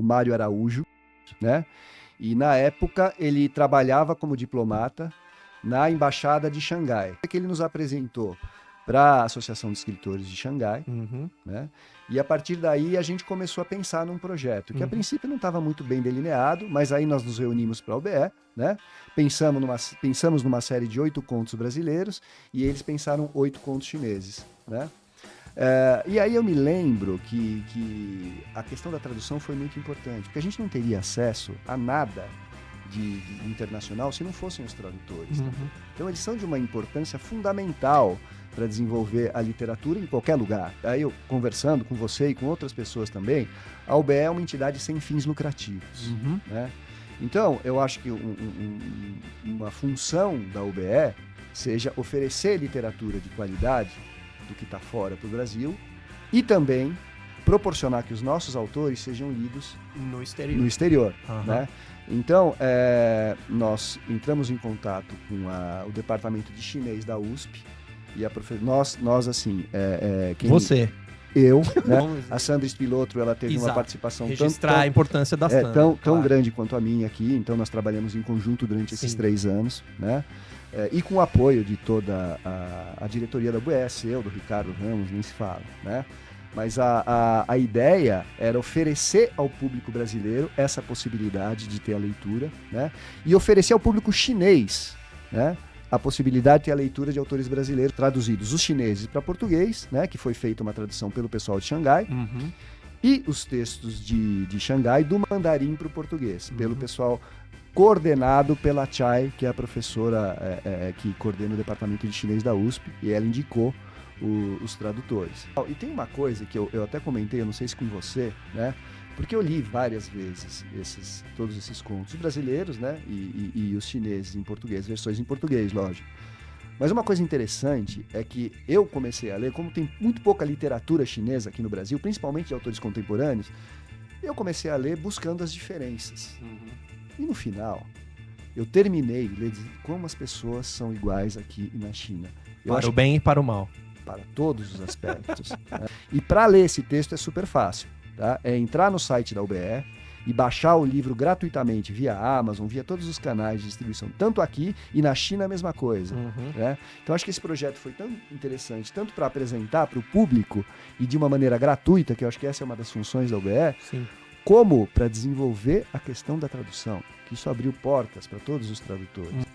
Mário Araújo, né? E na época ele trabalhava como diplomata na Embaixada de Xangai, que ele nos apresentou para a Associação de Escritores de Xangai, né? E a partir daí a gente começou a pensar num projeto que a princípio não estava muito bem delineado, mas aí nós nos reunimos para a OBE, né? Pensamos numa série de 8 contos brasileiros e eles pensaram 8 contos chineses, né? E aí eu me lembro que a questão da tradução foi muito importante, porque a gente não teria acesso a nada de internacional se não fossem os tradutores. Né? Então eles são de uma importância fundamental para desenvolver a literatura em qualquer lugar. Aí eu, conversando com você e com outras pessoas também, a OBE é uma entidade sem fins lucrativos. Né? Então, eu acho que uma função da OBE seja oferecer literatura de qualidade do que está fora para o Brasil e também proporcionar que os nossos autores sejam lidos no exterior. Né? Então, nós entramos em contato com o departamento de chinês da USP e nós assim... Você. Eu, né? A Sandra Spilotro, ela teve uma participação registrar a importância da Sandra, tão grande quanto a minha aqui, então nós trabalhamos em conjunto durante esses 3 anos, né? E com o apoio de toda a diretoria da UBS, do Ricardo Ramos, nem se fala, né? Mas a ideia era oferecer ao público brasileiro essa possibilidade de ter a leitura, né? E oferecer ao público chinês, né? A possibilidade de ter a leitura de autores brasileiros traduzidos, os chineses para português, né? Que foi feita uma tradução pelo pessoal de Xangai, e os textos de Xangai do mandarim para o português, pelo pessoal coordenado pela Chai, que é a professora que coordena o departamento de chinês da USP, e ela indicou os tradutores. E tem uma coisa que eu até comentei, eu não sei se com você, né? Porque eu li várias vezes todos esses contos brasileiros, né? E os chineses em português, versões em português, lógico. Mas uma coisa interessante é que eu comecei a ler, como tem muito pouca literatura chinesa aqui no Brasil, principalmente de autores contemporâneos, eu comecei a ler buscando as diferenças. E no final, eu terminei de ler como as pessoas são iguais aqui e na China. Para o bem e para o mal. Para todos os aspectos. Né? E para ler esse texto é super fácil. Tá? É entrar no site da UBE e baixar o livro gratuitamente via Amazon, via todos os canais de distribuição, tanto aqui e na China a mesma coisa. Né? Então acho que esse projeto foi tão interessante, tanto para apresentar para o público e de uma maneira gratuita, que eu acho que essa é uma das funções da UBE, como para desenvolver a questão da tradução, que isso abriu portas para todos os tradutores.